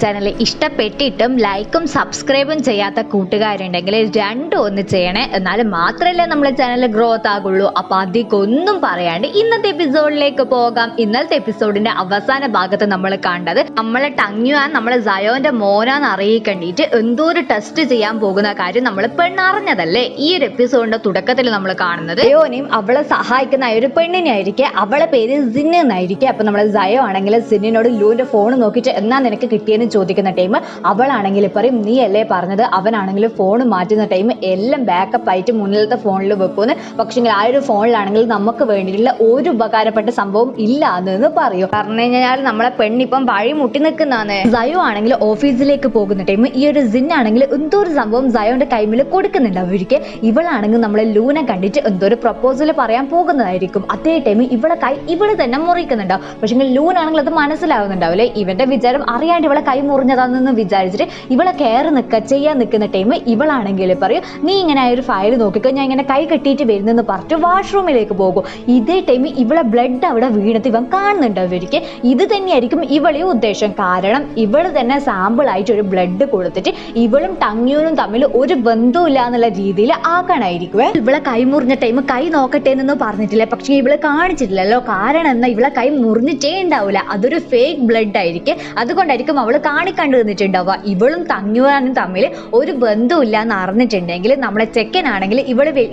Channel ഇഷ്ടപ്പെട്ടിട്ടും ലൈക്കും സബ്സ്ക്രൈബും ചെയ്യാത്ത കൂട്ടുകാരുണ്ടെങ്കിൽ രണ്ടും ഒന്ന് ചെയ്യണേ. എന്നാലും മാത്രമല്ലേ നമ്മളെ ചാനൽ ഗ്രോത്ത് ആകുള്ളൂ. അപ്പൊ അധികമൊന്നും പറയാണ്ട് ഇന്നത്തെ എപ്പിസോഡിലേക്ക് പോകാം. ഇന്നത്തെ എപ്പിസോഡിന്റെ അവസാന ഭാഗത്ത് നമ്മൾ കണ്ടത് നമ്മളെ ടങ്യുവാൻ നമ്മളെ സയോന്റെ മോനാന്ന് അറിയിക്കേണ്ടിട്ട് എന്തോ ഒരു ടെസ്റ്റ് ചെയ്യാൻ പോകുന്ന കാര്യം നമ്മൾ പെണ്ണറിഞ്ഞതല്ലേ. ഈ ഒരു എപ്പിസോഡിന്റെ തുടക്കത്തിൽ നമ്മൾ കാണുന്നത് സയോനെയും അവളെ സഹായിക്കുന്ന ഒരു പെണ്ണിനായിരിക്കെ, അവളെ പേര് സിൻ എന്നായിരിക്കെ. അപ്പൊ നമ്മളെ സയോ ആണെങ്കിൽ സിന്നിനോട് ലൂന്റെ ഫോൺ നോക്കിയിട്ട് എന്നാ നിനക്ക് കിട്ടിയെന്ന് ചോദിക്കുന്ന ടൈം അവളാണെങ്കിൽ പറയും നീ അല്ലേ പറഞ്ഞത് അവനാണെങ്കിൽ ഫോൺ മാറ്റുന്ന ടൈം എല്ലാം ബാക്കപ്പ് ആയിട്ട് മുന്നിലത്തെ ഫോണിൽ വെക്കുമെന്ന്. പക്ഷെ ആ ഒരു ഫോണിലാണെങ്കിൽ നമുക്ക് വേണ്ടിയിട്ടുള്ള ഒരു ഉപകാരപ്പെട്ട സംഭവം ഇല്ല എന്ന് പറയും. പറഞ്ഞു കഴിഞ്ഞാൽ നമ്മളെ പെണ്ണിപ്പം വഴി മുട്ടി നിൽക്കുന്നതാണ്. സയോ ആണെങ്കിൽ ഓഫീസിലേക്ക് പോകുന്ന ടൈം ഈ ഒരു സിൻ ആണെങ്കിൽ എന്തോ ഒരു സംഭവം സയോന്റെ കൈമിൽ കൊടുക്കുന്നുണ്ട്. അവർക്ക് ഇവളാണെങ്കിൽ നമ്മളെ ലൂനെ കണ്ടിട്ട് എന്തോ ഒരു പ്രപ്പോസൽ പറയാൻ പോകുന്നതായിരിക്കും. അതേ ടൈം ഇവളെ കൈ ഇവള് തന്നെ മുറിക്കുന്നുണ്ടാവും. പക്ഷെ ലൂനാണെങ്കിൽ അത് മനസ്സിലാവുന്നുണ്ടാവില്ലേ. ഇവന്റെ വിചാരം അറിയാണ്ട് ഇവളെ കൈ മുറിഞ്ഞതാണെന്ന് വിചാരിച്ചിട്ട് ഇവളെ കയറി ചെയ്യാൻ നിൽക്കുന്ന ടൈം ഇവളാണെങ്കിൽ പറയും നീ ഇങ്ങനെ ഒരു ഫയൽ നോക്കിക്കോ, ഞാൻ ഇങ്ങനെ കൈ കെട്ടിയിട്ട് വരുന്നെന്ന് പറഞ്ഞിട്ട് വാഷ്റൂമിലേക്ക് പോകും. ഇതേ ടൈം ഇവളെ ബ്ലഡ് അവിടെ വീണത് ഇവൻ കാണുന്നുണ്ട്. അവർക്ക് ഇത് തന്നെയായിരിക്കും ഇവളെ ഉദ്ദേശം. കാരണം ഇവള് തന്നെ സാമ്പിൾ ആയിട്ട് ഒരു ബ്ലഡ് കൊടുത്തിട്ട് ഇവളും ടങ്യൂനും തമ്മിൽ ഒരു ബന്ധമില്ല എന്നുള്ള രീതിയിൽ ആക്കാനായിരിക്കും. ഇവളെ കൈ മുറിഞ്ഞ ടൈം കൈ നോക്കട്ടെ എന്നൊന്നും പറഞ്ഞിട്ടില്ല. പക്ഷെ ഇവള് കാണിച്ചിട്ടില്ലല്ലോ. കാരണം എന്നാ ഇവളെ കൈ മുറിഞ്ഞിട്ടേ ഉണ്ടാവില്ല. അതൊരു ഫേക്ക് ബ്ലഡ് ആയിരിക്കും. അതുകൊണ്ടായിരിക്കും അവള് കാണിക്കണ്ടു നിന്നിട്ടുണ്ടാവുക. ഇവളും തങ്യുവാനും തമ്മിൽ ഒരു ബന്ധമില്ല എന്ന് അറിഞ്ഞിട്ടുണ്ടെങ്കിൽ നമ്മളെ ചെക്കനാണെങ്കിൽ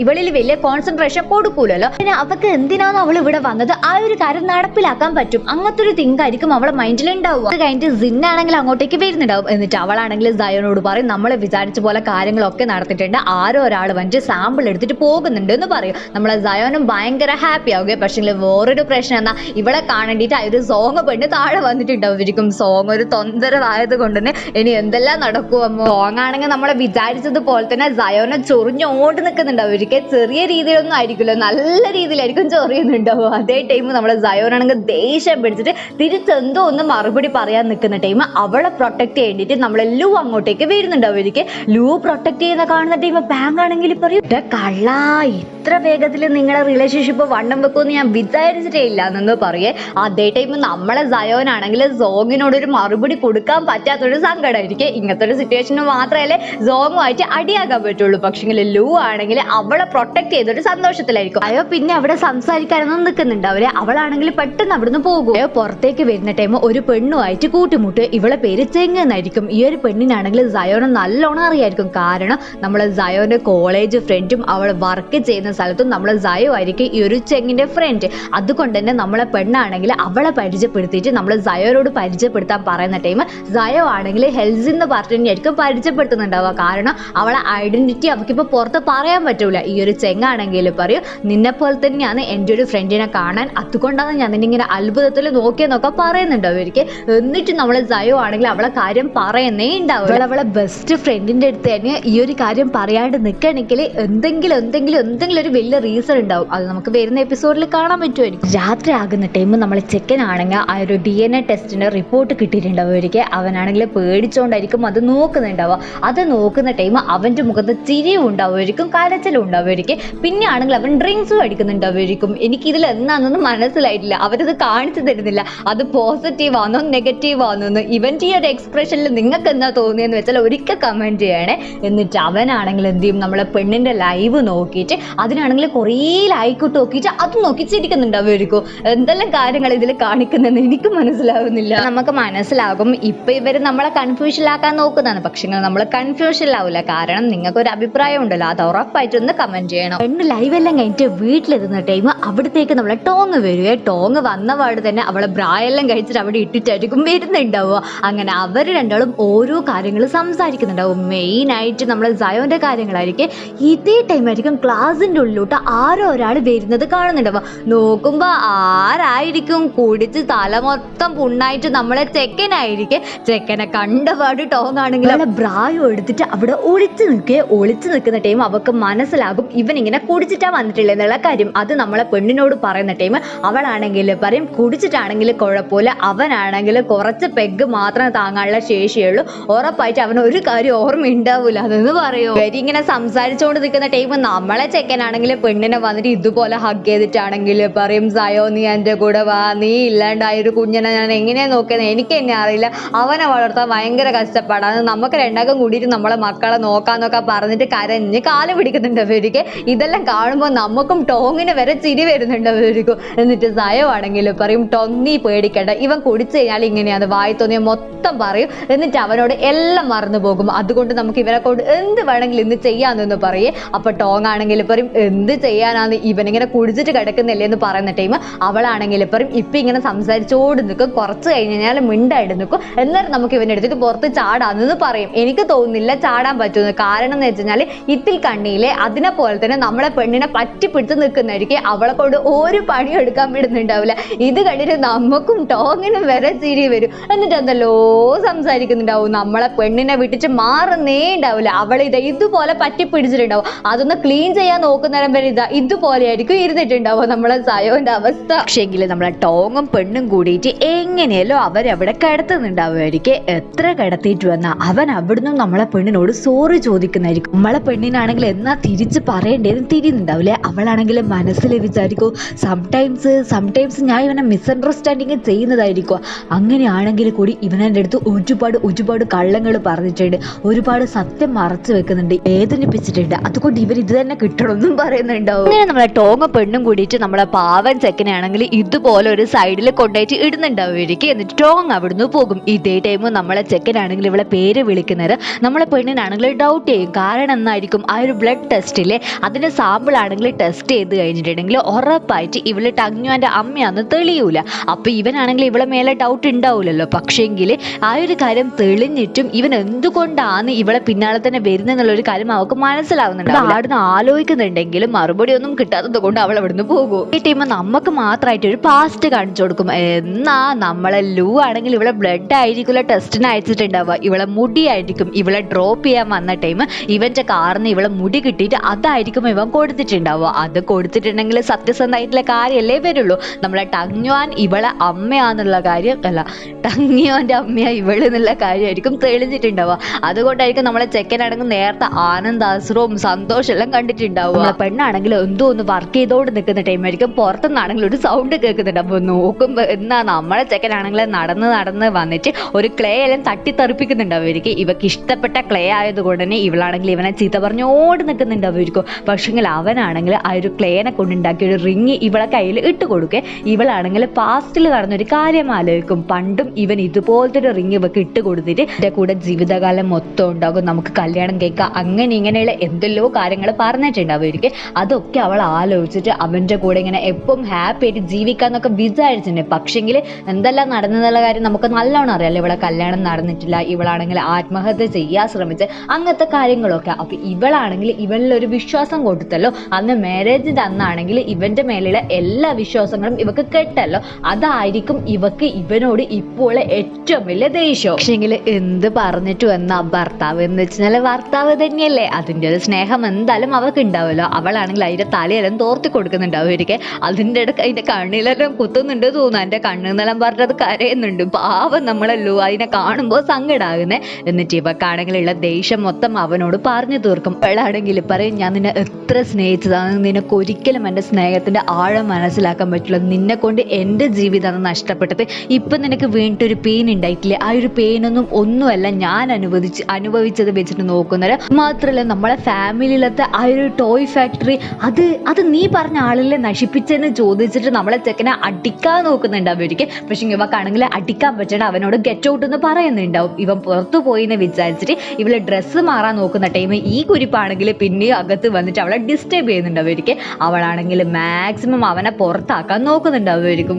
ഇവളിൽ വലിയ കോൺസെൻട്രേഷൻ കൊടുക്കൂലല്ലോ. പിന്നെ അവർക്ക് എന്തിനാണ് അവൾ ഇവിടെ വന്നത് ആ ഒരു കാര്യം നടപ്പിലാക്കാൻ പറ്റും. അങ്ങനത്തെ ഒരു തിങ്ക് ആയിരിക്കും അവളെ മൈൻഡിൽ ഉണ്ടാവുക. അത് കഴിഞ്ഞിട്ട് സിന്നാണെങ്കിൽ അങ്ങോട്ടേക്ക് വരുന്നുണ്ടാവും. എന്നിട്ട് അവളാണെങ്കിൽ സയോനോട് പറയും നമ്മൾ വിചാരിച്ച പോലെ കാര്യങ്ങളൊക്കെ നടത്തിയിട്ടുണ്ട്, ആരോ ഒരാൾ വന്നിട്ട് സാമ്പിൾ എടുത്തിട്ട് പോകുന്നുണ്ട് എന്ന് പറയും. നമ്മളെ സയോനും ഭയങ്കര ഹാപ്പി ആവുക. പക്ഷേ വേറൊരു പ്രശ്നം എന്നാ ഇവളെ കാണേണ്ടിട്ട് ആ ഒരു സോങ് പെണ്ണ് താഴെ വന്നിട്ടുണ്ടാവും. സോങ് ഒരു തൊന്തരമായത് കൊണ്ട് തന്നെ ഇനി എന്തെല്ലാം നടക്കുമോ. സോങ് ആണെങ്കിൽ നമ്മളെ വിചാരിച്ചതുപോലെ തന്നെ സയോനെ ചൊറിഞ്ഞോണ്ട് നിൽക്കുന്നുണ്ടാവും. ഒരിക്കൽ ചെറിയ രീതിയിലൊന്നും ആയിരിക്കുമല്ലോ, നല്ല രീതിയിലായിരിക്കും ചൊറിയുന്നുണ്ടാവും. അതേ ടൈം നമ്മളെ സയോനാണെങ്കിൽ ദേഷ്യം പിടിച്ചിട്ട് തിരിച്ചെന്തോ ഒന്ന് മറുപടി പറയാൻ നിൽക്കുന്ന ടൈം അവളെ പ്രൊട്ടക്ട് ചെയ്തിട്ട് നമ്മളെ ലൂ അങ്ങോട്ടേക്ക് വരുന്നുണ്ടാവും. ഒരിക്കൽ ലൂ പ്രൊട്ടക്ട് ചെയ്യുന്ന കാണുന്ന ടൈം ബാങ്ക് ആണെങ്കിൽ പറയും കള്ള ഇത്ര വേഗത്തിൽ നിങ്ങളെ റിലേഷൻഷിപ്പ് വണ്ണം വെക്കുമെന്ന് ഞാൻ വിചാരിച്ചിട്ടേ ഇല്ല എന്ന് പറയേ. അതേ ടൈം നമ്മളെ സയോനാണെങ്കിൽ സോങ്ങിനോട് ഒരു മറുപടി കൊടുക്കാൻ പറ്റാത്തൊരു സങ്കടമായിരിക്കും. ഇങ്ങനത്തെ ഒരു സിറ്റുവേഷന് മാത്രമല്ലേ സോങ്ങുമായിട്ട് അടിയാക്കാൻ പറ്റുള്ളൂ. പക്ഷെ ലൂ ആണെങ്കിൽ അവളെ പ്രൊട്ടക്ട് ചെയ്തൊരു സന്തോഷത്തിലായിരിക്കും. അയ്യോ പിന്നെ അവിടെ സംസാരിക്കാനൊന്നും നിൽക്കുന്നുണ്ടാവില്ലേ. അവളാണെങ്കിൽ പെട്ടെന്ന് അവിടുന്ന് പോകും. പുറത്തേക്ക് വരുന്ന ടൈം ഒരു പെണ്ണുമായിട്ട് കൂട്ടിമുട്ട്. ഇവളെ പേര് ചെങ് എന്നായിരിക്കും. ഈ ഒരു പെണ്ണിനാണെങ്കിൽ സയോനെ നല്ലോണം അറിയായിരിക്കും. കാരണം നമ്മളെ സയോന്റെ കോളേജ് ഫ്രണ്ടും അവൾ വർക്ക് ചെയ്യുന്ന സ്ഥലത്തും നമ്മളെ സയോ ആയിരിക്കും ഈ ഒരു ചെങ്ങിന്റെ ഫ്രണ്ട്. അതുകൊണ്ട് തന്നെ നമ്മളെ പെണ്ണാണെങ്കിൽ അവളെ പരിചയപ്പെടുത്തിയിട്ട് നമ്മളെ സയോനോട് പരിചയപ്പെടുത്താൻ പറയുന്ന ടൈം സയോ ആണെങ്കിൽ ഹെൽസ് എന്ന് പറഞ്ഞിട്ടായിരിക്കും പരിചയപ്പെടുത്തുന്നുണ്ടാവുക. കാരണം അവളെ ഐഡന്റിറ്റി അവൾക്കിപ്പോ പുറത്ത് പറയാൻ പറ്റൂല. ഈ ഒരു ചെങ്ങാണെങ്കിൽ പറയും നിന്നെ പോലെ തന്നെയാണ് എൻ്റെ ഒരു ഫ്രണ്ടിനെ കാണാൻ, അതുകൊണ്ടാണ് ഞാൻ നിന്നെ ഇങ്ങനെ അത്ഭുതത്തിൽ നോക്കിയെന്നൊക്കെ പറയുന്നുണ്ടാവും. അവർക്ക് എന്നിട്ട് നമ്മളെ സയോ ആണെങ്കിൽ അവളെ കാര്യം പറയുന്നേ ഉണ്ടാവും. അവളെ ബെസ്റ്റ് ഫ്രണ്ടിന്റെ അടുത്ത് തന്നെ ഈ ഒരു കാര്യം പറയാണ്ട് നിൽക്കണമെങ്കിൽ എന്തെങ്കിലും ഒരു വലിയ റീസൺ ഉണ്ടാവും. അത് നമുക്ക് വരുന്ന എപ്പിസോഡിൽ കാണാൻ പറ്റുമായിരിക്കും. രാത്രി ആകുന്ന ടൈം നമ്മളെ ചെക്കനാണെങ്കിൽ ആ ഒരു DNA ടെസ്റ്റിന്റെ റിപ്പോർട്ട് കിട്ടിയിട്ടുണ്ടാവും. അവനാണെങ്കിൽ പേടിച്ചോണ്ടായിരിക്കും അത് നോക്കുന്നുണ്ടാവുക. അത് നോക്കുന്ന ടൈം അവന്റെ മുഖത്ത് ചിരിയും ഉണ്ടാവുമായിരിക്കും, കരച്ചിലും ഉണ്ടാവുമായിരിക്കും. പിന്നെ ആണെങ്കിൽ അവൻ ഡ്രിങ്ക്സും അടിക്കുന്നുണ്ടാവുമായിരിക്കും. എനിക്ക് ഇതിൽ എന്നാന്നൊന്നും മനസ്സിലായിട്ടില്ല. അവരത് കാണിച്ചു തരുന്നില്ല. അത് പോസിറ്റീവ് ആണോ നെഗറ്റീവ് ആണോന്ന്. ഇവന്റെ ഈ ഒരു എക്സ്പ്രഷനിൽ നിങ്ങൾക്ക് എന്താ തോന്നിയെന്ന് വെച്ചാൽ ഒരിക്കൽ കമന്റ് ചെയ്യണേ. എന്നിട്ട് അവനാണെങ്കിൽ എന്ത് ചെയ്യും നമ്മളെ പെണ്ണിന്റെ ലൈവ് നോക്കിയിട്ട് അതിനാണെങ്കിൽ കുറേ ലൈക്ക് നോക്കിയിട്ട് അത് നോക്കി ചിരിക്കുന്നുണ്ടാവുമായിരിക്കും. എന്തെല്ലാം കാര്യങ്ങൾ ഇതിൽ കാണിക്കുന്നെന്ന് എനിക്ക് മനസ്സിലാവുന്നില്ല. നമുക്ക് മനസ്സിലാകും ഇപ്പൊ ഇവര് നമ്മളെ കൺഫ്യൂഷനിലാക്കാൻ നോക്കുന്നതാണ്. പക്ഷെ നമ്മൾ കൺഫ്യൂഷനിലാവില്ല. കാരണം നിങ്ങൾക്ക് ഒരു അഭിപ്രായം ഉണ്ടല്ലോ, അത് ഉറപ്പായിട്ടൊന്ന് കമന്റ് ചെയ്യണം. പെണ്ണ് ലൈവ് എല്ലാം കഴിഞ്ഞിട്ട് വീട്ടിലെത്തുന്ന ടൈം അവിടത്തേക്ക് നമ്മളെ ടോങ് വരുവേ. ടോങ് വന്ന പാട് തന്നെ അവളെ ബ്രായെല്ലാം കഴിച്ചിട്ട് അവിടെ ഇട്ടിട്ടായിരിക്കും വരുന്നുണ്ടാവുക. അങ്ങനെ അവർ രണ്ടാളും ഓരോ കാര്യങ്ങൾ സംസാരിക്കുന്നുണ്ടാവും. മെയിൻ ആയിട്ട് നമ്മളെ സയോന്റെ കാര്യങ്ങളായിരിക്കും. ഇതേ ടൈം ആയിരിക്കും ക്ലാസിന്റെ ഉള്ളിലോട്ട് ആരോ ഒരാൾ വരുന്നത് കാണുന്നുണ്ടാവുക. നോക്കുമ്പോ ആരായിരിക്കും? കുടിച്ച് തല മൊത്തം പുണ്ണായിട്ട് നമ്മളെ ചെക്കനായിരിക്കും. ചെക്കനെ കണ്ടപാട് ടോങ് ആണെങ്കിൽ ബ്രായോ എടുത്തിട്ട് അവിടെ ഒളിച്ചു നിൽക്കുന്ന ടൈം അവൾക്ക് മനസ്സിലാകും ഇവൻ ഇങ്ങനെ കുടിച്ചിട്ടാ വന്നിട്ടില്ല എന്നുള്ള കാര്യം. അത് നമ്മളെ പെണ്ണിനോട് പറയുന്ന ടൈം അവളാണെങ്കിൽ പറയും കുടിച്ചിട്ടാണെങ്കിൽ കുഴപ്പമില്ല, അവനാണെങ്കിൽ കുറച്ച് പെഗ് മാത്രമേ താങ്ങാനുള്ള ശേഷിയുള്ളൂ, ഉറപ്പായിട്ട് അവന് ഒരു കാര്യം ഓർമ്മ ഉണ്ടാവൂല അതെന്ന് പറയൂ. ഇവരിങ്ങനെ സംസാരിച്ചുകൊണ്ട് നിൽക്കുന്ന ടൈം നമ്മളെ ചെക്കനാണ് ഇവനാണെങ്കിൽ പെണ്ണിനെ വന്നിട്ട് ഇതുപോലെ ഹഗ് ചെയ്തിട്ടാണെങ്കിൽ പറയും സയോ നീ എൻ്റെ കൂടെ വാ, നീ ഇല്ലാണ്ടായ ഒരു കുഞ്ഞിനെ ഞാൻ എങ്ങനെയാ നോക്കിയത് എനിക്ക് എന്നെ അറിയില്ല, അവനെ വളർത്താൻ ഭയങ്കര കഷ്ടപ്പാടാണ്, നമുക്ക് രണ്ടാക്കും കൂടിയിട്ട് നമ്മളെ മക്കളെ നോക്കാന്നൊക്കെ പറഞ്ഞിട്ട് കരഞ്ഞ് കാല് പിടിക്കുന്നുണ്ട് അവർക്ക്. ഇതെല്ലാം കാണുമ്പോൾ നമുക്കും ടോങ്ങിന് വരെ ചിരി വരുന്നുണ്ട് അവർക്ക്. എന്നിട്ട് സയോ ആണെങ്കിൽ പറയും ടോങ് നീ പേടിക്കണ്ട, ഇവൻ കുടിച്ചു കഴിഞ്ഞാൽ ഇങ്ങനെയാണ് വായി തോന്നിയ മൊത്തം പറയും, എന്നിട്ട് അവനോട് എല്ലാം മറന്നു പോകും, അതുകൊണ്ട് നമുക്ക് ഇവരെ കൊണ്ട് എന്ത് വേണമെങ്കിലും ഇന്ന് ചെയ്യാമെന്ന് പറയേ. അപ്പൊ ടോങ് ആണെങ്കിൽ പറയും എന്ത് ചെയ്യാനാന്ന്, ഇവനിങ്ങനെ കുടിച്ചിട്ട് കിടക്കുന്നില്ലേ എന്ന് പറയുന്ന ടൈം അവളാണെങ്കിൽ പറയും ഇപ്പൊ ഇങ്ങനെ സംസാരിച്ചോട് നിൽക്കും, കുറച്ച് കഴിഞ്ഞാൽ മിണ്ടായിട്ട് നിൽക്കും, എന്നാലും നമുക്ക് ഇവനെ എടുത്തിട്ട് പുറത്ത് ചാടാന്ന് പറയും. എനിക്ക് തോന്നുന്നില്ല ചാടാൻ പറ്റുമെന്ന്. കാരണം എന്ന് വെച്ചാൽ ഇത്തിൽ കണ്ണിയിലെ അതിനെ പോലെ തന്നെ നമ്മളെ പെണ്ണിനെ പറ്റിപ്പിടിച്ച് നിൽക്കുന്നതായിരിക്കും, അവളെ കൊണ്ട് ഒരു പണിയും എടുക്കാൻ വിടുന്നുണ്ടാവില്ല. ഇത് കണ്ടിട്ട് നമുക്കും ടോങ്ങിനും വരെ ചിരി വരും. എന്നിട്ട് എന്തല്ലോ സംസാരിക്കുന്നുണ്ടാവും, നമ്മളെ പെണ്ണിനെ വിട്ടിട്ട് മാറുന്നേ ഉണ്ടാവില്ല, അവൾ ഇതുപോലെ പറ്റിപ്പിടിച്ചിട്ടുണ്ടാവും, അതൊന്ന് ക്ലീൻ ചെയ്യാൻ നോക്കുന്നേരം വരെ ഇതുപോലെ ആയിരിക്കും ഇരുന്നിട്ടുണ്ടാവും നമ്മളെ സയോന്റെ അവസ്ഥ. പക്ഷേങ്കിൽ നമ്മളെ ടോങ്ങും പെണ്ണും കൂടിയിട്ട് എങ്ങനെയല്ലോ അവരവിടെ കിടത്തുന്നുണ്ടാവുമായിരിക്കും. എത്ര കിടത്തിയിട്ട് വന്നാ അവൻ അവിടുന്ന് നമ്മളെ പെണ്ണിനോട് സോറി ചോദിക്കുന്നതായിരിക്കും. നമ്മളെ പെണ്ണിനാണെങ്കിൽ എന്നാ തിരിച്ച് പറയേണ്ടതെന്ന് തിരിയുന്നുണ്ടാവില്ലേ. അവളാണെങ്കിൽ മനസ്സിൽ വിചാരിക്കും സംടൈംസ് ഞാൻ ഇവനെ മിസ്അണ്ടർസ്റ്റാൻഡിങ് ചെയ്യുന്നതായിരിക്കും. അങ്ങനെയാണെങ്കിൽ കൂടി ഇവനെൻ്റെ അടുത്ത് ഒരുപാട് കള്ളങ്ങൾ പറഞ്ഞിട്ടുണ്ട്, ഒരുപാട് സത്യം മറച്ചു വെക്കുന്നുണ്ട്, വേദനിപ്പിച്ചിട്ടുണ്ട്, അതുകൊണ്ട് ഇവർ ഇത് തന്നെ കിട്ടണമെന്നും പറയുന്നുണ്ടാവും. അങ്ങനെ നമ്മളെ ടോങ്ങും പെണ്ണും കൂടിയിട്ട് നമ്മളെ പാവൻ ചെക്കനാണെങ്കിൽ ഇതുപോലെ ഒരു സൈഡിൽ കൊണ്ടുപോയിട്ട് ഇടുന്നുണ്ടാവുമായിരിക്കും. എന്നിട്ട് ടോങ് അവിടുന്ന് പോകും. ഇതേ ടൈം നമ്മളെ ചെക്കനാണെങ്കിൽ ഇവളെ പേര് വിളിക്കുന്നത് നമ്മളെ പെണ്ണിനാണെങ്കിൽ ഡൗട്ട് ചെയ്യും. കാരണം എന്നായിരിക്കും ആ ഒരു ബ്ലഡ് ടെസ്റ്റിലെ അതിന്റെ സാമ്പിൾ ആണെങ്കിൽ ടെസ്റ്റ് ചെയ്ത് കഴിഞ്ഞിട്ടുണ്ടെങ്കിൽ ഉറപ്പായിട്ട് ഇവള് ടങ്യുവാന്റെ അമ്മയാന്ന് തെളിയൂല. അപ്പൊ ഇവനാണെങ്കിൽ ഇവളെ മേലെ ഡൗട്ട് ഉണ്ടാവില്ലല്ലോ. പക്ഷേങ്കിൽ ആ ഒരു കാര്യം തെളിഞ്ഞിട്ടും ഇവൻ എന്തുകൊണ്ടാണ് ഇവളെ പിന്നാലെ തന്നെ വരുന്നെന്നുള്ളൊരു കാര്യം അവൾക്ക് മനസ്സിലാവുന്നുണ്ട്. ആടുന്ന് ആലോചിക്കുന്നുണ്ടെങ്കിലും മറുപടി ഒന്നും കിട്ടാത്തത് കൊണ്ട് അവൾ അവിടുന്ന് പോകും. ഈ ടൈം നമുക്ക് മാത്രമായിട്ട് ഒരു പാസ്റ്റ് കാണിച്ചു കൊടുക്കും. എന്നാ നമ്മളെ ലൂ ആണെങ്കിൽ ഇവളെ ബ്ലഡ് ആയിരിക്കില്ല ടെസ്റ്റിന് അയച്ചിട്ടുണ്ടാവുക, ഇവളെ മുടി ആയിരിക്കും. ഇവളെ ഡ്രോപ്പ് ചെയ്യാൻ വന്ന ടൈം ഇവന്റെ കാറിന് ഇവളെ മുടി കിട്ടിയിട്ട് അതായിരിക്കും ഇവൻ കൊടുത്തിട്ടുണ്ടാവുക. അത് കൊടുത്തിട്ടുണ്ടെങ്കിൽ സത്യസന്ധമായിട്ടുള്ള കാര്യമല്ലേ വരുള്ളൂ. നമ്മളെ ടങ്യുവാൻ ഇവളെ അമ്മയാന്നുള്ള കാര്യം അല്ല, ടങ്യുവാന്റെ അമ്മയാ ഇവള് എന്നുള്ള കാര്യമായിരിക്കും തെളിഞ്ഞിട്ടുണ്ടാവുക. അതുകൊണ്ടായിരിക്കും നമ്മളെ ചെക്കനാണെങ്കിൽ നേരത്തെ ആനന്ദാശ്രവും സന്തോഷം എല്ലാം കണ്ടിട്ടുണ്ടാവുക. പെണ്ണാണെങ്കിൽ എന്തോ ഒന്ന് വർക്ക് ചെയ്തോണ്ട് നിൽക്കുന്ന ടൈമായിരിക്കും പുറത്തുനിന്നാണെങ്കിൽ ഒരു സൗണ്ട് കേൾക്കുന്നുണ്ട്. അപ്പൊ നോക്കുമ്പോ എന്നാ നമ്മളെ ചെക്കനാണെങ്കിൽ നടന്ന് വന്നിട്ട് ഒരു ക്ലേ എല്ലാം തട്ടിത്തെറിപ്പിക്കുന്നുണ്ടാവുമായിരിക്കും. ഇവക്ക് ഇഷ്ടപ്പെട്ട ക്ലേ ആയതുകൊണ്ട് തന്നെ ഇവളാണെങ്കിൽ ഇവനെ ചീത്ത പറഞ്ഞോട് നിൽക്കുന്നുണ്ടാവുമായിരിക്കും. പക്ഷെങ്കിൽ അവനാണെങ്കിൽ ആ ഒരു ക്ലേനെ കൊണ്ടുണ്ടാക്കിയ ഒരു റിങ് ഇവളെ കയ്യിൽ ഇട്ട് കൊടുക്കുക. ഇവളാണെങ്കിൽ പാസ്റ്റിൽ നടന്നൊരു കാര്യം ആലോചിക്കും, പണ്ടും ഇവൻ ഇതുപോലത്തെ ഒരു റിങ് ഇവക്ക് ഇട്ട് കൊടുത്തിട്ട് എൻ്റെ കൂടെ ജീവിതകാലം മൊത്തം ഉണ്ടാകും, നമുക്ക് കല്യാണം കേൾക്കാം, അങ്ങനെ ഇങ്ങനെയുള്ള എന്തെല്ലോ കാര്യങ്ങൾ പറഞ്ഞിട്ടുണ്ടാവുമായിരിക്കും. അതൊക്കെ അവൾ ആലോചിച്ചിട്ട് അവൻ്റെ കൂടെ ഇങ്ങനെ എപ്പം ഹാപ്പി ആയിട്ട് ജീവിക്കാന്നൊക്കെ വിചാരിച്ചിട്ടുണ്ട്. പക്ഷെങ്കിൽ എന്തെല്ലാം നടന്നെന്നുള്ള കാര്യം നമുക്ക് നല്ലോണം അറിയാമല്ലോ. ഇവളെ കല്യാണം നടന്നിട്ടില്ല, ഇവളാണെങ്കിൽ ആത്മഹത്യ ചെയ്യാൻ ശ്രമിച്ച് അങ്ങനത്തെ കാര്യങ്ങളൊക്കെ. അപ്പൊ ഇവളാണെങ്കിൽ ഇവനിലൊരു വിശ്വാസം കൊടുത്തല്ലോ, അന്ന് മാരേജിന്റെ അന്നാണെങ്കിൽ ഇവന്റെ മേലുള്ള എല്ലാ വിശ്വാസങ്ങളും ഇവക്ക് കെട്ടല്ലോ, അതായിരിക്കും ഇവക്ക് ഇവനോട് ഇപ്പോൾ ഏറ്റവും വലിയ ദേഷ്യം. പക്ഷെങ്കിൽ എന്ത് പറഞ്ഞിട്ട് വന്ന ഭർത്താവ് എന്ന് വെച്ചാൽ ഭർത്താവ് തന്നെയല്ലേ, അതിന്റെ ഒരു സ്നേഹം എന്തായാലും അവൾക്ക് ഉണ്ടാവുമല്ലോ. അവളാണെങ്കിൽ അതിന്റെ തലയെല്ലാം തോർത്തി കൊടുക്കുന്നുണ്ടാവുമായിരിക്കെ. അതിന്റെ ഇടയ്ക്ക് അതിന്റെ കണ്ണിലെല്ലാം കുത്തുന്നുണ്ട് തോന്നുന്നു, എന്റെ കണ്ണെന്നെല്ലാം പറഞ്ഞത് കരയുന്നുണ്ട്. പാവം നമ്മളല്ലോ അതിനെ കാണുമ്പോൾ സങ്കടാകുന്നേ. എന്നിട്ട് ഇവക്കാണെങ്കിൽ ഉള്ള ദേഷ്യം മൊത്തം അവനോട് പറഞ്ഞു തീർക്കും. അവളാണെങ്കിൽ പറയും ഞാൻ നിന്നെ എത്ര സ്നേഹിച്ചതാണ്, നിനക്ക് ഒരിക്കലും എൻ്റെ സ്നേഹത്തിന്റെ ആഴം മനസ്സിലാക്കാൻ പറ്റില്ല, നിന്നെ കൊണ്ട് എൻ്റെ ജീവിതമാണ് നഷ്ടപ്പെട്ടത്, ഇപ്പൊ നിനക്ക് വീണിട്ടൊരു പെയിൻ ഉണ്ടായിട്ടില്ലേ, ആ ഒരു പെയിനൊന്നും ഒന്നുമല്ല ഞാൻ അനുഭവിച്ചത് വെച്ചിട്ട് നോക്കുന്നത്. മാത്രമല്ല നമ്മളെ ഫാമിലിയിലത്തെ ആ ഒരു ടോയ് ഫാക്ടറി അത് നീ പറഞ്ഞ ആളിലെ നശിപ്പിച്ചെന്ന് ചോദിച്ചിട്ട് നമ്മളെ ചെക്കനെ അടിക്കാൻ നോക്കുന്നുണ്ടാവും. പക്ഷെ ഇവക്കാണെങ്കിൽ അടിക്കാൻ പറ്റണ അവനോട് ഗെറ്റ് ഔട്ട് എന്ന് പറയുന്നുണ്ടാവും. ഇവൻ പുറത്തു പോയി എന്ന് വിചാരിച്ചിട്ട് ഇവളെ ഡ്രസ്സ് മാറാൻ നോക്കുന്ന ടൈം ഈ കുരിപ്പാണെങ്കിൽ പിന്നെ അകത്ത് വന്നിട്ട് അവളെ ഡിസ്റ്റർബ് ചെയ്യുന്നുണ്ടാവും. അവളാണെങ്കിൽ മാക്സിമം അവനെ പുറത്താക്കാൻ നോക്കുന്നുണ്ടാവുമായിരിക്കും.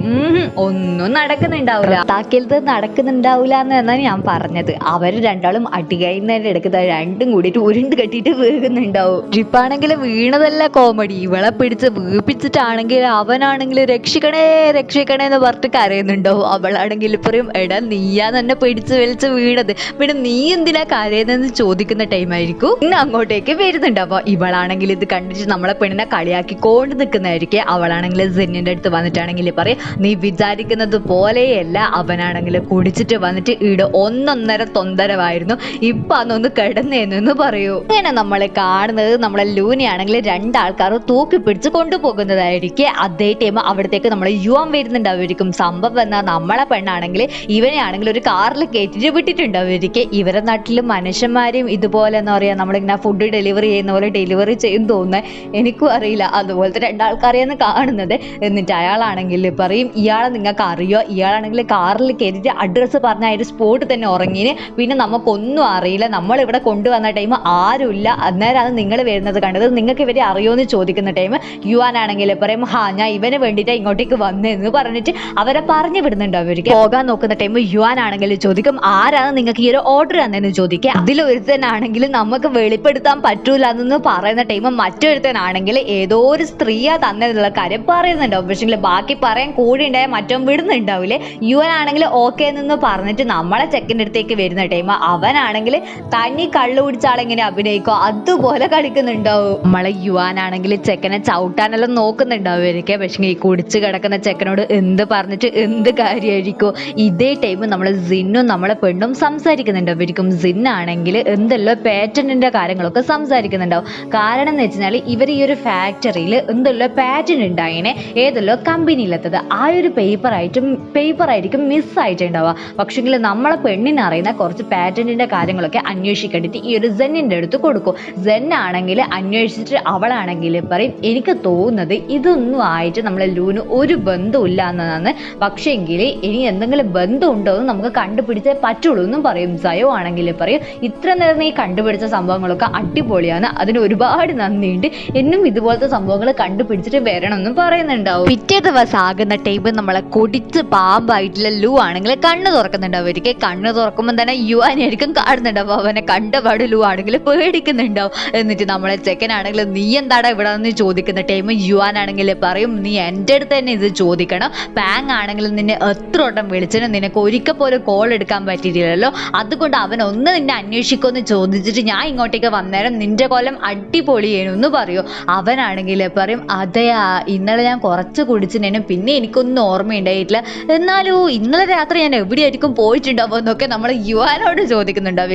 ഒന്നും നടക്കുന്നുണ്ടാവില്ല, താക്കീലത് നടക്കുന്നുണ്ടാവില്ല എന്നാണ് ഞാൻ പറഞ്ഞത്. അവര് രണ്ടാളും അടികൈന്നേരം എടുക്കുന്ന രണ്ടും കൂടിയിട്ട് ഉരുണ്ട് കെട്ടിയിട്ട് വീഴുന്നുണ്ടാവും. ഇപ്പാണെങ്കിൽ വീണതല്ല കോമഡി, ഇവളെ പിടിച്ച് വീപ്പിച്ചിട്ടാണെങ്കിൽ അവനാണെങ്കിൽ രക്ഷിക്കണേ എന്ന് പറഞ്ഞിട്ട് കരയുന്നുണ്ടാവും. അവളാണെങ്കിൽ പറയും എടാ നീയാ തന്നെ പിടിച്ച് വലിച്ച് വീണത്, പിന്നെ നീ എന്തിനാ കരയുന്നതെന്ന് ചോദിക്കുന്ന ടൈമായിരിക്കും ഇന്ന് അങ്ങോട്ടേക്ക് വരുന്നുണ്ട്. അപ്പൊ ഇവളാണെങ്കിൽ ഇത് കണ്ടിട്ട് നമ്മളെ പെണ്ണിനെ കളിയാക്കിക്കൊണ്ട് നിൽക്കുന്നതായിരിക്കും. അവളാണെങ്കിൽ സെന്നിന്റെ അടുത്ത് വന്നിട്ടാണെങ്കിൽ പറയും നീ വിചാരിക്കുന്നത് പോലെയല്ല, അവനാണെങ്കിൽ കുടിച്ചിട്ട് വന്നിട്ട് ഈട് 1.5 തൊന്തരവായിരുന്നു, ഇപ്പൊ അതൊന്ന് കിടന്നേന്ന് പറയൂ. അങ്ങനെ നമ്മൾ കാണുന്നത് നമ്മളെ ലൂനിയാണെങ്കിൽ രണ്ടാൾക്കാരും തൂക്കി പിടിച്ച് കൊണ്ടുപോകുന്നതായിരിക്കും. അതേ ടൈം അവിടത്തേക്ക് നമ്മൾ യുവാൻ വരുന്നുണ്ടാവുമായിരിക്കും. സംഭവം എന്നാൽ നമ്മളെ പെണ്ണാണെങ്കിൽ ഇവനെ ആണെങ്കിൽ ഒരു കാറിൽ കയറ്റിട്ട് വിട്ടിട്ടുണ്ടാവുമായിരിക്കും. ഇവരെ നാട്ടിൽ മനുഷ്യന്മാരെയും ഇതുപോലെ എന്താ പറയാ നമ്മളിങ്ങനെ ഫുഡ് ഡെലിവറി ചെയ്യുന്ന പോലെ ഡെലിവറി ചെയ്യും തോന്നുന്നത്, എനിക്കും അറിയില്ല. അതുപോലത്തെ രണ്ടാൾക്കാരെയാണ് കാണുന്നത്. എന്നിട്ട് അയാളാണെങ്കിൽ പറയും ഇയാളെ നിങ്ങൾക്ക് അറിയോ, ഇയാളാണെങ്കിൽ കാറിൽ കയറ്റിട്ട് അഡ്രസ്സ് പറഞ്ഞ ആ ഒരു സ്പോട്ട് തന്നെ ഉറങ്ങിന്. പിന്നെ നമുക്കൊന്നും അറിയില്ല, നമ്മളിവിടെ കൊണ്ടുവന്ന ടൈം ആരുമില്ല, അന്നേരമാണ് നിങ്ങൾ വരുന്നത് കണ്ടത്, നിങ്ങൾക്ക് ഇവരെ അറിയോന്ന് ചോദിക്കുന്ന ടൈം യുവാനാണെങ്കിൽ പറയും ഞാൻ ഇവന് വേണ്ടിയിട്ട് ഇങ്ങോട്ടേക്ക് വന്നെന്ന് പറഞ്ഞിട്ട് അവരെ പറഞ്ഞു വിടുന്നുണ്ട്. അവർക്ക് പോകാൻ നോക്കുന്ന ടൈം യുവാനാണെങ്കിൽ ചോദിക്കും ആരാണ് നിങ്ങൾക്ക് ഈ ഒരു ഓർഡർ തന്നെന്ന് ചോദിക്കുക. അതിലൊരുത്തനാണെങ്കിൽ നമുക്ക് വെളിപ്പെടുത്താൻ പറ്റൂല എന്ന് പറയുന്ന ടൈം മറ്റൊരുത്തനാണെങ്കിൽ ഏതോ ഒരു സ്ത്രീയാ തന്നെന്നുള്ള കാര്യം പറയുന്നുണ്ടാവും. പക്ഷേ ബാക്കി പറയാൻ കൂടി ഉണ്ടായ മറ്റോ വിടുന്നുണ്ടാവില്ലേ. യുവനാണെങ്കിൽ ഓക്കെ എന്ന് പറഞ്ഞിട്ട് നമ്മളെ ചെക്കിൻ്റെ അടുത്തേക്ക് വരുന്ന ടൈം അവനാണെങ്കിൽ തനി കള്ളു കുടിച്ചാളെങ്ങനെ അഭിനയിക്കോ അതുപോലെ കളിക്കുന്നുണ്ടാവും. നമ്മളെ യുവാനാണെങ്കിൽ ചെക്കനെ ചവിട്ടാനെല്ലാം നോക്കുന്നുണ്ടാവുമായിരിക്കും. പക്ഷേ ഈ കുടിച്ച് കിടക്കുന്ന ചെക്കനോട് എന്ത് പറഞ്ഞിട്ട് എന്ത് കാര്യമായിരിക്കും. ഇതേ ടൈം നമ്മളെ സിന്നും നമ്മളെ പെണ്ണും സംസാരിക്കുന്നുണ്ടാവും. സിന്നാണെങ്കിൽ എന്തെല്ലോ പാറ്റന്റിന്റെ കാര്യങ്ങളൊക്കെ സംസാരിക്കുന്നുണ്ടാവും. കാരണം എന്ന് വെച്ചാൽ ഇവർ ഈ ഒരു ഫാക്ടറിയിൽ എന്തെല്ലോ പാറ്റന്റ് ഉണ്ടായിനെ ഏതെല്ലോ കമ്പനിയിലെത്തത് ആ ഒരു പേപ്പറായിരിക്കും മിസ്സായിട്ടുണ്ടാവുക. പക്ഷെങ്കിൽ നമ്മളെ പെണ്ണിനെ അറിയുന്ന കുറച്ച് പാറ്റന്റിന്റെ കാര്യങ്ങളൊക്കെ അന്വേഷിക്കേണ്ടിട്ട് ഈ ഒരു സെന്നിന്റെ അടുത്ത് കൊടുക്കും. സെൻ ആണെങ്കിൽ അന്വേഷിച്ചിട്ട് അവളാണെങ്കിൽ പറയും എനിക്ക് തോന്നുന്നത് ഇതൊന്നും ആയിട്ട് നമ്മളെ ലൂന് ഒരു ബന്ധമില്ല എന്നതാണ്, പക്ഷേങ്കിൽ ഇനി എന്തെങ്കിലും ബന്ധം ഉണ്ടോ എന്ന് നമുക്ക് കണ്ടുപിടിച്ചേ പറ്റുള്ളൂ എന്നും പറയും. സയോ ആണെങ്കിൽ പറയും ഇത്ര നേരം നീ കണ്ടുപിടിച്ച സംഭവങ്ങളൊക്കെ അടിപൊളിയാണ്, അതിന് ഒരുപാട് നന്ദിയുണ്ട്, എന്നും ഇതുപോലത്തെ സംഭവങ്ങൾ കണ്ടുപിടിച്ചിട്ട് വരണമെന്നും പറയുന്നുണ്ടാവും. പിറ്റേ ദിവസം ആകുന്ന ടൈം നമ്മളെ കൊടിച്ച് പാമ്പായിട്ടുള്ള ലൂ ആണെങ്കിൽ കണ്ണ് തുറക്കുന്നുണ്ടാവും. അവർക്ക് കണ്ണ് തുറക്കുമ്പോൾ തന്നെ യുവാനായിരിക്കും കാണുന്നുണ്ടാവും. അവനെ കണ്ടപാട് ലൂ ആണെങ്കിൽ പേടിക്കുന്നുണ്ടാവും. എന്നിട്ട് നമ്മളെ ചെക്കനാണെങ്കിൽ നീ എന്താടാ ഇവിടെ നിന്ന് ചോദിക്കുന്ന ടൈം യുവാനാണെങ്കിൽ പറയും നീ എൻ്റെ അടുത്ത് തന്നെ ഇത് ചോദിക്കണം, പാങ് ആണെങ്കിൽ നിന്നെ എത്ര വട്ടം വിളിച്ചിട്ട് നിനക്ക് ഒരിക്കൽ പോലും കോൾ എടുക്കാൻ പറ്റിയിട്ടില്ലല്ലോ, അതുകൊണ്ട് അവൻ ഒന്ന് നിന്നെ അന്വേഷിക്കുമെന്ന് ചോദിച്ചിട്ട് ഞാൻ ഇങ്ങോട്ടേക്ക് വന്നേരം നിന്റെ കൊല്ലം അടിപൊളിയേനു പറയൂ. അവനാണെങ്കിൽ പറയും അതെയാ ഇന്നലെ ഞാൻ കുറച്ച് കുടിച്ചിനേനും പിന്നെ എനിക്കൊന്നും ഓർമ്മയുണ്ടായിട്ടില്ല, എന്നാലും ഇന്നലെ രാത്രി ഞാൻ എവിടെയായിരിക്കും പോയിട്ടുണ്ടാവുക എന്നൊക്കെ നമ്മൾ യുവാനോട് ചോദിക്കുന്നുണ്ടാവും.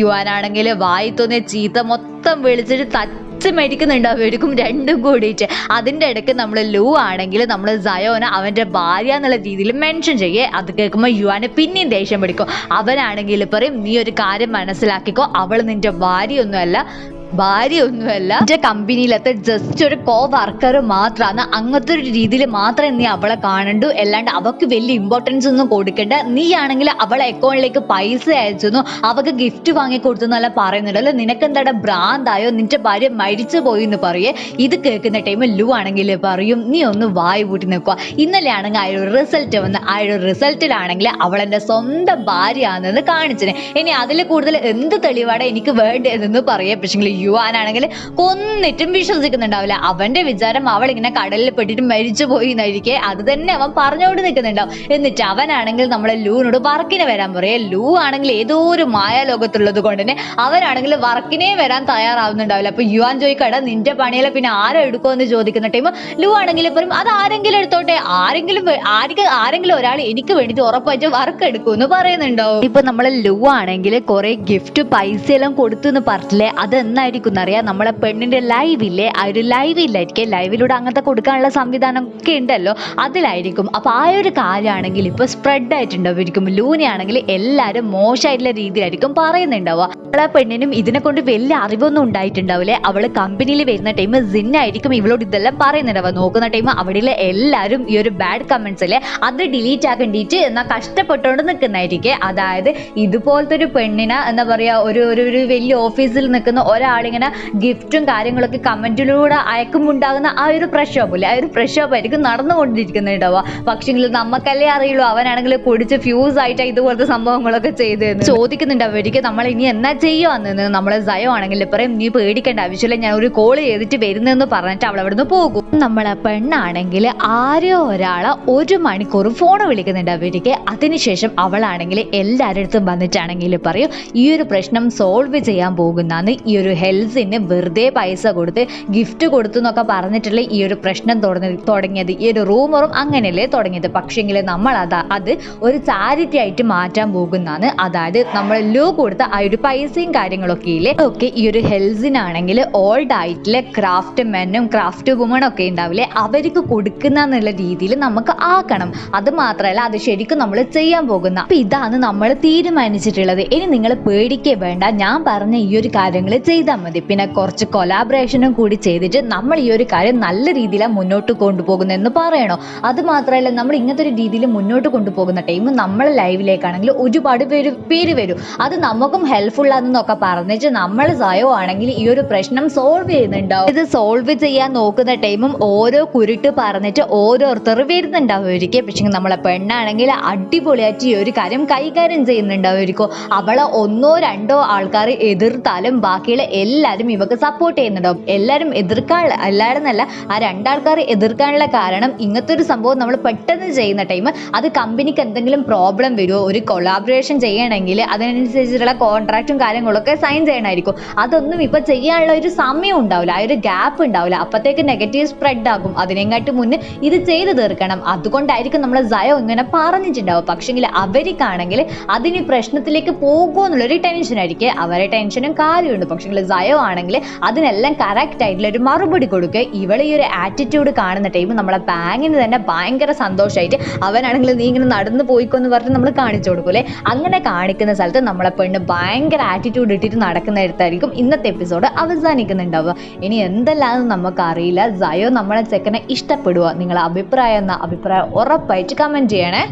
യുവാനാണെങ്കിൽ വായി തോന്നിയ ചീത്ത മൊത്തം വിളിച്ചിട്ട് മേടിക്കുന്നുണ്ടാവും രണ്ടും കൂടിയിട്ട്. അതിൻ്റെ ഇടയ്ക്ക് നമ്മൾ ലൂ ആണെങ്കിൽ നമ്മൾ സയോന അവൻ്റെ ഭാര്യ എന്നുള്ള രീതിയിൽ മെൻഷൻ ചെയ്യേ. അത് കേൾക്കുമ്പോൾ യുവാന് പിന്നെയും ദേഷ്യം പിടിക്കും. അവനാണെങ്കിൽ പറയും നീ ഒരു കാര്യം മനസ്സിലാക്കിക്കോ, അവൾ നിന്റെ ഭാര്യയൊന്നുമല്ല എന്റെ കമ്പനിയിലത്തെ ജസ്റ്റ് ഒരു കോ വർക്കർ മാത്രമാണ്, അങ്ങനത്തെ ഒരു രീതിയിൽ മാത്രമേ നീ അവളെ കാണണ്ടു, അല്ലാണ്ട് അവക്ക് വലിയ ഇമ്പോർട്ടൻസ് ഒന്നും കൊടുക്കണ്ട. നീ ആണെങ്കിൽ അവളെ അക്കൗണ്ടിലേക്ക് പൈസ അയച്ചു, അവക്ക് ഗിഫ്റ്റ് വാങ്ങി കൊടുത്തെന്നെല്ലാം പറയുന്നുണ്ടല്ലോ, നിനക്കെന്താ ഭ്രാന്തായോ, നിന്റെ ഭാര്യ മരിച്ചു പോയി എന്ന് പറയേ. ഇത് കേൾക്കുന്ന ടൈം ലൂ ആണെങ്കിൽ പറയും നീ ഒന്ന് വായി പൂട്ടി നിൽക്കുക. ഇന്നലെ ആണെങ്കിൽ ആ ഒരു റിസൾട്ട് വന്ന് ആ ഒരു റിസൾട്ടിലാണെങ്കിൽ അവൾ എൻ്റെ സ്വന്തം ഭാര്യയാണെന്ന് കാണിച്ചിന്. ഇനി അതിൽ കൂടുതൽ എന്ത് തെളിവാണ് എനിക്ക് വേണ്ടതെന്ന് പറയേ. പക്ഷേ യുവാനാണെങ്കിൽ കൊന്നിട്ടും വിശ്വസിക്കുന്നുണ്ടാവില്ല. അവന്റെ വിചാരം അവൾ ഇങ്ങനെ കടലിൽ പെട്ടിട്ട് മരിച്ചു പോയി എന്നായിരിക്കെ, അത് തന്നെ അവൻ പറഞ്ഞുകൊണ്ട് നിൽക്കുന്നുണ്ടാവും. എന്നിട്ട് അവനാണെങ്കിൽ നമ്മളെ ലൂനോട് വർക്കിന് വരാൻ പറയേ. ലൂ ആണെങ്കിൽ ഏതോ ഒരു മായാലോകത്തുള്ളത് കൊണ്ട് തന്നെ അവനാണെങ്കിൽ വർക്കിനെ വരാൻ തയ്യാറാവുന്നുണ്ടാവില്ല. അപ്പൊ യുവാൻ ചോദിക്കട നിന്റെ പണിയെല്ലാം പിന്നെ ആരോ എടുക്കുമെന്ന് ചോദിക്കുന്ന ടൈം ലൂ ആണെങ്കിൽ പറയും അത് ആരെങ്കിലും എടുത്തോട്ടെ, ആരെങ്കിലും ഒരാൾ എനിക്ക് വേണ്ടിട്ട് ഉറപ്പായിട്ട് വർക്ക് എടുക്കുമെന്ന് പറയുന്നുണ്ടാവും. ഇപ്പൊ നമ്മളെ ലൂ ആണെങ്കിൽ കുറെ ഗിഫ്റ്റ് പൈസ എല്ലാം കൊടുത്തു എന്ന് പറഞ്ഞില്ലേ, അതെന്നായിരിക്കും അറിയാം നമ്മളെ പെണ്ണിന്റെ ലൈവില്ലേ, ആ ഒരു ലൈവില്ലായിരിക്കും, ലൈവിലൂടെ അങ്ങനത്തെ കൊടുക്കാനുള്ള സംവിധാനം ഒക്കെ ഉണ്ടല്ലോ, അതിലായിരിക്കും. അപ്പൊ ആ ഒരു കാര്യമാണെങ്കിൽ ഇപ്പൊ സ്പ്രെഡ് ആയിട്ടുണ്ടാവും. ലൂനയാണെങ്കിൽ എല്ലാവരും മോശമായിട്ടുള്ള രീതിയിലായിരിക്കും പറയുന്നുണ്ടാവുക. അവളെ പെണ്ണിനും ഇതിനെ കൊണ്ട് വലിയ അറിവൊന്നും ഉണ്ടായിട്ടുണ്ടാവില്ലേ. അവള് കമ്പനിയിൽ വരുന്ന ടൈം സിന്നായിരിക്കും ഇവളോട് ഇതെല്ലാം പറയുന്നുണ്ടാവുക. നോക്കുന്ന ടൈം അവിടെയുള്ള എല്ലാവരും ഈ ഒരു ബാഡ് കമന്റ്സ് അല്ലേ അത് ഡിലീറ്റ് ആക്കേണ്ടിട്ട് എന്നാൽ കഷ്ടപ്പെട്ടുകൊണ്ട് നിൽക്കുന്നതായിരിക്കും. അതായത് ഇതുപോലത്തെ ഒരു പെണ്ണിനെ എന്താ പറയാ ഒരു വലിയ ഓഫീസിൽ നിൽക്കുന്ന ഒരാളിങ്ങനെ ഗിഫ്റ്റും കാര്യങ്ങളൊക്കെ കമന്റിലൂടെ അയക്കുമുണ്ടാകുന്ന ആ ഒരു പ്രക്ഷോഭമില്ലേ, ആ ഒരു പ്രക്ഷോഭമായിരിക്കും നടന്നുകൊണ്ടിരിക്കുന്നുണ്ടാവുക. പക്ഷെങ്കിൽ നമുക്കല്ലേ അറിയുള്ളൂ അവനാണെങ്കിൽ കുടിച്ച് ഫ്യൂസ് ആയിട്ട് ഇതുപോലത്തെ സംഭവങ്ങളൊക്കെ ചെയ്തെന്ന് ചോദിക്കുന്നുണ്ടാവുമായിരിക്കും. നമ്മൾ ഇനി എന്നാ ചെയ്യുവാന്ന് നമ്മളെ സയോ ആണെങ്കിൽ പറയും നീ പേടിക്കേണ്ട ആവശ്യമില്ല, ഞാൻ ഒരു കോൾ ചെയ്തിട്ട് വരുന്നെന്ന് പറഞ്ഞിട്ട് അവൾ അവിടെ നിന്ന് പോകും. നമ്മളെ പെണ്ണാണെങ്കിൽ ആരോ ഒരാളെ 1 മണിക്കൂർ ഫോൺ വിളിക്കുന്നുണ്ടാവുമായിരിക്കും. അതിനുശേഷം അവളാണെങ്കിൽ എല്ലാവരുടെ അടുത്തും വന്നിട്ടാണെങ്കിൽ പറയും ഈ ഒരു പ്രശ്നം സോൾവ് ചെയ്യാൻ പോകുന്നതാണ് ഈ ഒരു ഹെൽസിന് വെറുതെ പൈസ കൊടുത്ത് ഗിഫ്റ്റ് കൊടുത്തു എന്നൊക്കെ പറഞ്ഞിട്ടുള്ള ഈ ഒരു പ്രശ്നം തുടങ്ങിയത്, ഈ ഒരു റൂമറും അങ്ങനെയല്ലേ തുടങ്ങിയത്. പക്ഷേങ്കിൽ നമ്മൾ അത് ഒരു ചാരിറ്റി ആയിട്ട് മാറ്റാൻ പോകുന്നതാണ്. അതായത് നമ്മൾ ലോ കൊടുത്ത ആ ഒരു പൈസയും കാര്യങ്ങളൊക്കെ ഇല്ലേ, ഒക്കെ ഈ ഒരു ഹെൽസിനാണെങ്കിൽ ഓൾഡ് ആയിട്ടുള്ള ക്രാഫ്റ്റ് മെന്നും ക്രാഫ്റ്റ് വുമണും ഒക്കെ ഉണ്ടാവില്ലേ, അവർക്ക് കൊടുക്കുന്ന എന്നുള്ള രീതിയിൽ നമുക്ക് ആക്കണം. അത് മാത്രമല്ല അത് ശരിക്കും നമ്മൾ ചെയ്യാൻ പോകുന്ന. അപ്പൊ ഇതാണ് നമ്മൾ തീരുമാനിച്ചിട്ടുള്ളത്. ഇനി നിങ്ങൾ പേടിക്കേ വേണ്ട, ഞാൻ പറഞ്ഞ ഈ ഒരു കാര്യങ്ങൾ ചെയ്താൽ മതി. പിന്നെ കുറച്ച് കൊലാബറേഷനും കൂടി ചെയ്തിട്ട് നമ്മൾ ഈ ഒരു കാര്യം നല്ല രീതിയിലാണ് മുന്നോട്ട് കൊണ്ടുപോകുന്നതെന്ന് പറയണോ. അത് മാത്രമല്ല നമ്മൾ ഇങ്ങനത്തെ ഒരു രീതിയിൽ മുന്നോട്ട് കൊണ്ടുപോകുന്ന ടൈം നമ്മളെ ലൈവിലേക്കാണെങ്കിൽ ഒരുപാട് പേര് വരും. അത് നമുക്കും ഹെൽപ്ഫുൾ ആണെന്നൊക്കെ പറഞ്ഞിട്ട് നമ്മൾ സയോ ആണെങ്കിൽ ഈ ഒരു പ്രശ്നം സോൾവ് ചെയ്യുന്നുണ്ടാവും. ഇത് സോൾവ് ചെയ്യാൻ നോക്കുന്ന ടൈമും ഓരോ കുരുട്ട് പറഞ്ഞിട്ട് ഓരോരുത്തർ വരുന്നുണ്ടാവുമായിരിക്കും. പക്ഷേ നമ്മളെ പെണ്ണാണെങ്കിൽ അടിപൊളിയായിട്ട് ഈ ഒരു കാര്യം കൈകാര്യം ചെയ്യുന്നുണ്ടാവുമായിരിക്കും. അവളെ 1 or 2 ആൾക്കാർ എതിർത്താലും ബാക്കിയുള്ള എല്ലാവരും ഇവക്ക് സപ്പോർട്ട് ചെയ്യുന്നുണ്ടാവും. എല്ലാവരും എല്ലാവരും എന്നല്ല, ആ 2 ആൾക്കാർ എതിർക്കാനുള്ള കാരണം ഇങ്ങനത്തെ ഒരു സംഭവം നമ്മൾ പെട്ടെന്ന് ചെയ്യുന്ന ടൈം അത് കമ്പനിക്ക് എന്തെങ്കിലും പ്രോബ്ലം വരുമോ, ഒരു കൊളാബറേഷൻ ചെയ്യണമെങ്കിൽ അതിനനുസരിച്ചുള്ള കോൺട്രാക്റ്റും കാര്യങ്ങളൊക്കെ സൈൻ ചെയ്യണമായിരിക്കും. അതൊന്നും ഇപ്പൊ ചെയ്യാനുള്ള ഒരു സമയം ഉണ്ടാവില്ല, ആ ഒരു ഗ്യാപ്പ് ഉണ്ടാവില്ല. അപ്പത്തേക്ക് നെഗറ്റീവ് സ്പ്രെഡ് ആകും. അതിനെക്കാട്ട് മുന്നേ ഇത് ചെയ്തു തീർക്കണം. അതുകൊണ്ടായിരിക്കും നമ്മൾ സയോ ഇങ്ങനെ പറഞ്ഞിട്ടുണ്ടാവും. പക്ഷെങ്കിൽ അവർക്കാണെങ്കിൽ അതിന് പ്രശ്നത്തിലേക്ക് പോകുമോ എന്നുള്ളൊരു ടെൻഷൻ ആയിരിക്കും. അവരെ ടെൻഷനും കാര്യമുണ്ട്. പക്ഷെങ്കിൽ സയോ ആണെങ്കിൽ അതിനെല്ലാം കറക്റ്റ് ആയിട്ടുള്ള ഒരു മറുപടി കൊടുക്കുക. ഇവളെ ഈ ഒരു ആറ്റിറ്റ്യൂഡ് കാണുന്ന ടൈം നമ്മളെ ബാങ്കിന് തന്നെ ഭയങ്കര സന്തോഷമായിട്ട് അവനാണെങ്കിൽ നീ ഇങ്ങനെ നടന്നു പോയിക്കോന്ന് പറഞ്ഞ് നമ്മൾ കാണിച്ചു കൊടുക്കൂലേ. അങ്ങനെ കാണിക്കുന്ന സ്ഥലത്ത് നമ്മളെ പെണ്ണ് ഭയങ്കര ആറ്റിറ്റ്യൂഡ് ഇട്ടിട്ട് നടക്കുന്നിടത്തായിരിക്കും ഇന്നത്തെ എപ്പിസോഡ് അവസാനിക്കുന്നുണ്ടാവുക. ഇനി എന്തെല്ലാമെന്ന് നമുക്കറിയില്ല. സയോ നമ്മളെ ചെക്കനെ ഇഷ്ടപ്പെടുക. നിങ്ങളെ അഭിപ്രായം ഉറപ്പായിട്ട് കമന്റ് ചെയ്യണേ.